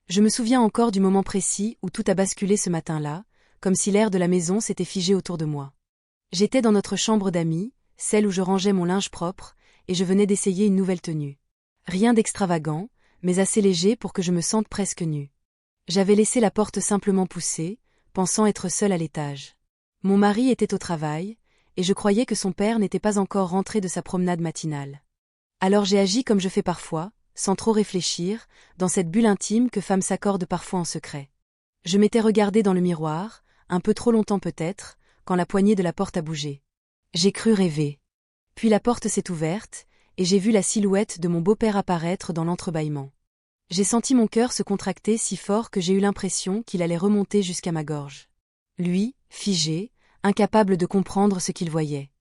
Je me souviens encore du moment précis où tout a basculé ce matin-là, comme si l'air de la maison s'était figé autour de moi. J'étais dans notre chambre d'amis, celle où je rangeais mon linge propre, et je venais d'essayer une nouvelle tenue. Rien d'extravagant, mais assez léger pour que je me sente presque nue. J'avais laissé la porte simplement poussée, pensant être seule à l'étage. Mon mari était au travail, et je croyais que son père n'était pas encore rentré de sa promenade matinale. Alors j'ai agi comme je fais parfois, sans trop réfléchir, dans cette bulle intime que femmes s'accordent parfois en secret. Je m'étais regardée dans le miroir, un peu trop longtemps peut-être, quand la poignée de la porte a bougé. J'ai cru rêver. Puis la porte s'est ouverte, et j'ai vu la silhouette de mon beau-père apparaître dans l'entrebâillement. J'ai senti mon cœur se contracter si fort que j'ai eu l'impression qu'il allait remonter jusqu'à ma gorge. Lui, figé, incapable de comprendre ce qu'il voyait.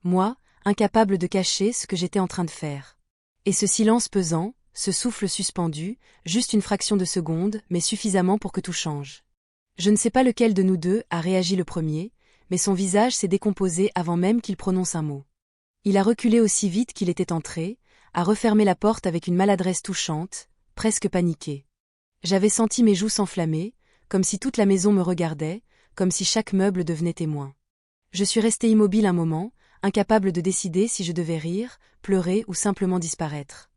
Moi, incapable de cacher ce que j'étais en train de faire. Et ce silence pesant, ce souffle suspendu, juste une fraction de seconde, mais suffisamment pour que tout change. Je ne sais pas lequel de nous deux a réagi le premier, mais son visage s'est décomposé avant même qu'il prononce un mot. Il a reculé aussi vite qu'il était entré, a refermé la porte avec une maladresse touchante, presque paniquée. J'avais senti mes joues s'enflammer, comme si toute la maison me regardait, comme si chaque meuble devenait témoin. Je suis restée immobile un moment, incapable de décider si je devais rire, pleurer ou simplement disparaître.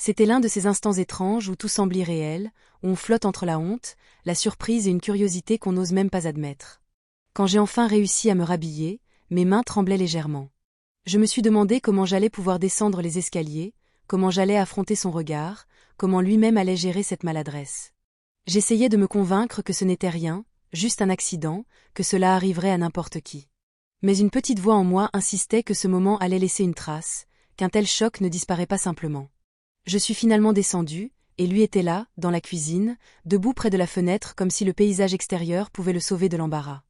C'était l'un de ces instants étranges où tout semble irréel, où on flotte entre la honte, la surprise et une curiosité qu'on n'ose même pas admettre. Quand j'ai enfin réussi à me rhabiller, mes mains tremblaient légèrement. Je me suis demandé comment j'allais pouvoir descendre les escaliers, comment j'allais affronter son regard, comment lui-même allait gérer cette maladresse. J'essayais de me convaincre que ce n'était rien, juste un accident, que cela arriverait à n'importe qui. Mais une petite voix en moi insistait que ce moment allait laisser une trace, qu'un tel choc ne disparaît pas simplement. Je suis finalement descendue, et lui était là, dans la cuisine, debout près de la fenêtre comme si le paysage extérieur pouvait le sauver de l'embarras.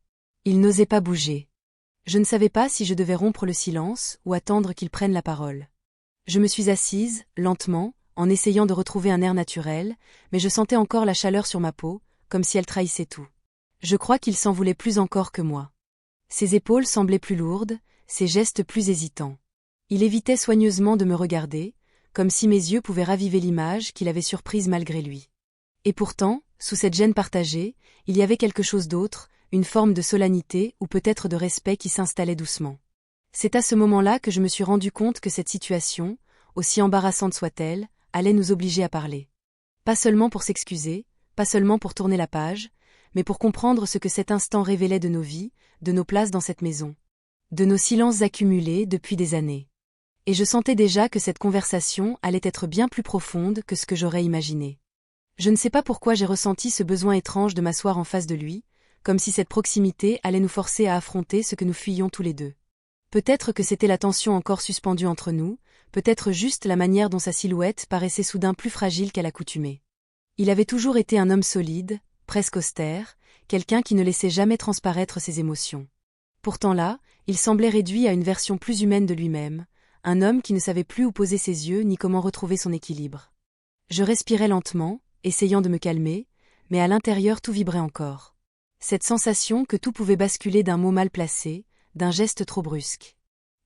Il n'osait pas bouger. Je ne savais pas si je devais rompre le silence ou attendre qu'il prenne la parole. Je me suis assise, lentement, en essayant de retrouver un air naturel, mais je sentais encore la chaleur sur ma peau, comme si elle trahissait tout. Je crois qu'il s'en voulait plus encore que moi. Ses épaules semblaient plus lourdes, ses gestes plus hésitants. Il évitait soigneusement de me regarder, comme si mes yeux pouvaient raviver l'image qu'il avait surprise malgré lui. Et pourtant, sous cette gêne partagée, il y avait quelque chose d'autre, une forme de solennité ou peut-être de respect qui s'installait doucement. C'est à ce moment-là que je me suis rendu compte que cette situation, aussi embarrassante soit-elle, allait nous obliger à parler. Pas seulement pour s'excuser, pas seulement pour tourner la page, mais pour comprendre ce que cet instant révélait de nos vies, de nos places dans cette maison, de nos silences accumulés depuis des années. Et je sentais déjà que cette conversation allait être bien plus profonde que ce que j'aurais imaginé. Je ne sais pas pourquoi j'ai ressenti ce besoin étrange de m'asseoir en face de lui, comme si cette proximité allait nous forcer à affronter ce que nous fuyions tous les deux. Peut-être que c'était la tension encore suspendue entre nous, peut-être juste la manière dont sa silhouette paraissait soudain plus fragile qu'à l'accoutumée. Il avait toujours été un homme solide, presque austère, quelqu'un qui ne laissait jamais transparaître ses émotions. Pourtant là, il semblait réduit à une version plus humaine de lui-même, un homme qui ne savait plus où poser ses yeux ni comment retrouver son équilibre. Je respirais lentement, essayant de me calmer, mais à l'intérieur tout vibrait encore. Cette sensation que tout pouvait basculer d'un mot mal placé, d'un geste trop brusque.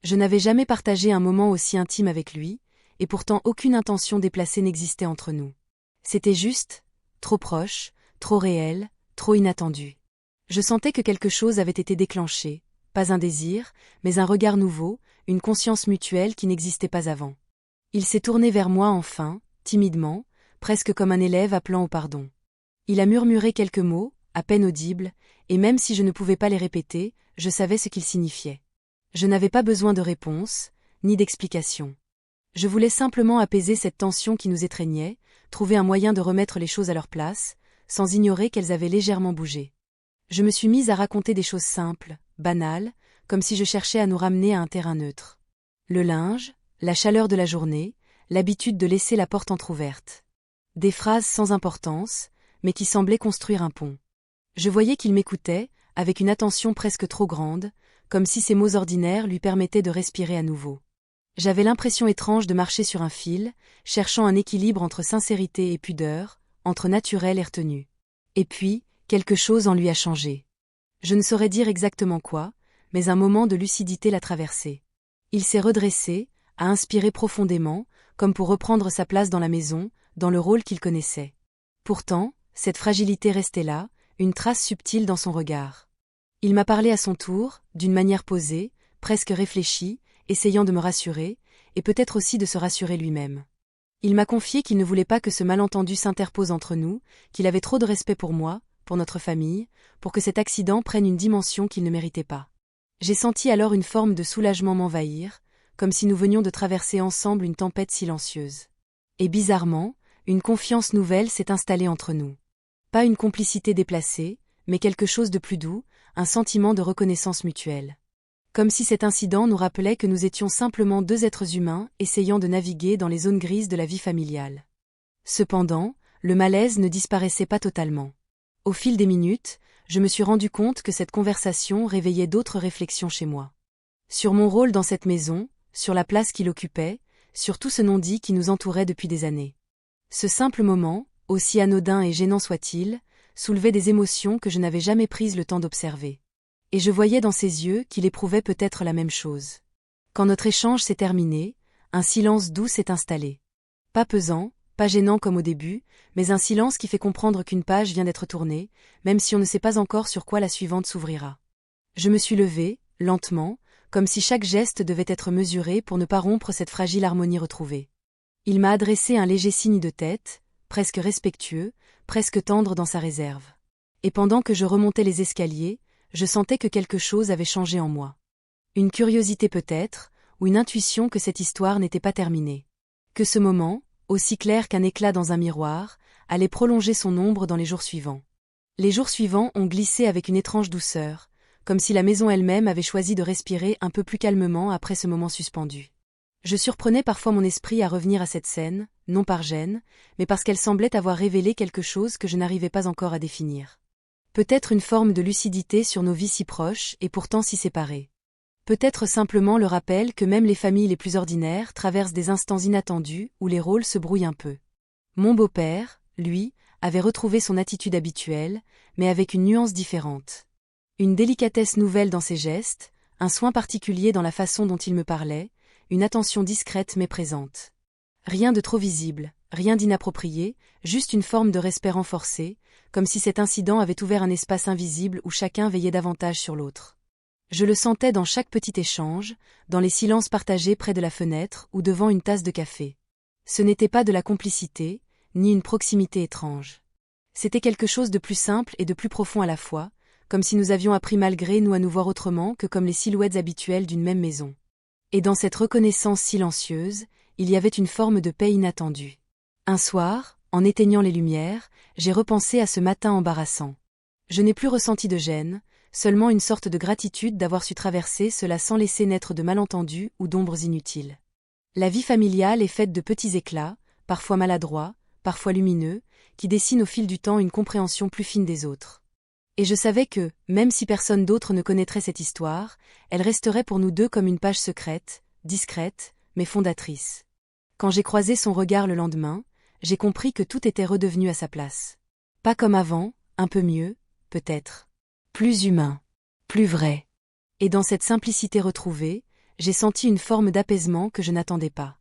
Je n'avais jamais partagé un moment aussi intime avec lui, et pourtant aucune intention déplacée n'existait entre nous. C'était juste, trop proche, trop réel, trop inattendu. Je sentais que quelque chose avait été déclenché, pas un désir, mais un regard nouveau, une conscience mutuelle qui n'existait pas avant. Il s'est tourné vers moi enfin, timidement, presque comme un élève appelant au pardon. Il a murmuré quelques mots, à peine audibles, et même si je ne pouvais pas les répéter, je savais ce qu'ils signifiaient. Je n'avais pas besoin de réponse, ni d'explication. Je voulais simplement apaiser cette tension qui nous étreignait, trouver un moyen de remettre les choses à leur place, sans ignorer qu'elles avaient légèrement bougé. Je me suis mise à raconter des choses simples, banales, comme si je cherchais à nous ramener à un terrain neutre. Le linge, la chaleur de la journée, l'habitude de laisser la porte entr'ouverte. Des phrases sans importance, mais qui semblaient construire un pont. Je voyais qu'il m'écoutait, avec une attention presque trop grande, comme si ces mots ordinaires lui permettaient de respirer à nouveau. J'avais l'impression étrange de marcher sur un fil, cherchant un équilibre entre sincérité et pudeur, entre naturel et retenue. Et puis, quelque chose en lui a changé. Je ne saurais dire exactement quoi, mais un moment de lucidité l'a traversé. Il s'est redressé, a inspiré profondément, comme pour reprendre sa place dans la maison, dans le rôle qu'il connaissait. Pourtant, cette fragilité restait là, une trace subtile dans son regard. Il m'a parlé à son tour, d'une manière posée, presque réfléchie, essayant de me rassurer, et peut-être aussi de se rassurer lui-même. Il m'a confié qu'il ne voulait pas que ce malentendu s'interpose entre nous, qu'il avait trop de respect pour moi, pour notre famille, pour que cet accident prenne une dimension qu'il ne méritait pas. J'ai senti alors une forme de soulagement m'envahir, comme si nous venions de traverser ensemble une tempête silencieuse. Et bizarrement, une confiance nouvelle s'est installée entre nous. Pas une complicité déplacée, mais quelque chose de plus doux, un sentiment de reconnaissance mutuelle. Comme si cet incident nous rappelait que nous étions simplement deux êtres humains essayant de naviguer dans les zones grises de la vie familiale. Cependant, le malaise ne disparaissait pas totalement. Au fil des minutes, je me suis rendu compte que cette conversation réveillait d'autres réflexions chez moi. Sur mon rôle dans cette maison, sur la place qu'il occupait, sur tout ce non-dit qui nous entourait depuis des années. Ce simple moment, aussi anodin et gênant soit-il, soulevait des émotions que je n'avais jamais prises le temps d'observer. Et je voyais dans ses yeux qu'il éprouvait peut-être la même chose. Quand notre échange s'est terminé, un silence doux s'est installé. Pas pesant, pas gênant comme au début, mais un silence qui fait comprendre qu'une page vient d'être tournée, même si on ne sait pas encore sur quoi la suivante s'ouvrira. Je me suis levée, lentement, comme si chaque geste devait être mesuré pour ne pas rompre cette fragile harmonie retrouvée. Il m'a adressé un léger signe de tête, presque respectueux, presque tendre dans sa réserve. Et pendant que je remontais les escaliers, je sentais que quelque chose avait changé en moi. Une curiosité peut-être, ou une intuition que cette histoire n'était pas terminée. Que ce moment, aussi clair qu'un éclat dans un miroir, allait prolonger son ombre dans les jours suivants. Les jours suivants ont glissé avec une étrange douceur, comme si la maison elle-même avait choisi de respirer un peu plus calmement après ce moment suspendu. Je surprenais parfois mon esprit à revenir à cette scène, non par gêne, mais parce qu'elle semblait avoir révélé quelque chose que je n'arrivais pas encore à définir. Peut-être une forme de lucidité sur nos vies si proches et pourtant si séparées. Peut-être simplement le rappel que même les familles les plus ordinaires traversent des instants inattendus où les rôles se brouillent un peu. Mon beau-père, lui, avait retrouvé son attitude habituelle, mais avec une nuance différente. Une délicatesse nouvelle dans ses gestes, un soin particulier dans la façon dont il me parlait, une attention discrète mais présente. Rien de trop visible, rien d'inapproprié, juste une forme de respect renforcé, comme si cet incident avait ouvert un espace invisible où chacun veillait davantage sur l'autre. Je le sentais dans chaque petit échange, dans les silences partagés près de la fenêtre ou devant une tasse de café. Ce n'était pas de la complicité, ni une proximité étrange. C'était quelque chose de plus simple et de plus profond à la fois, comme si nous avions appris malgré nous à nous voir autrement que comme les silhouettes habituelles d'une même maison. Et dans cette reconnaissance silencieuse, il y avait une forme de paix inattendue. Un soir, en éteignant les lumières, j'ai repensé à ce matin embarrassant. Je n'ai plus ressenti de gêne, seulement une sorte de gratitude d'avoir su traverser cela sans laisser naître de malentendus ou d'ombres inutiles. La vie familiale est faite de petits éclats, parfois maladroits, parfois lumineux, qui dessinent au fil du temps une compréhension plus fine des autres. Et je savais que, même si personne d'autre ne connaîtrait cette histoire, elle resterait pour nous deux comme une page secrète, discrète, mais fondatrice. Quand j'ai croisé son regard le lendemain, j'ai compris que tout était redevenu à sa place. Pas comme avant, un peu mieux, peut-être. Plus humain. Plus vrai. Et dans cette simplicité retrouvée, j'ai senti une forme d'apaisement que je n'attendais pas.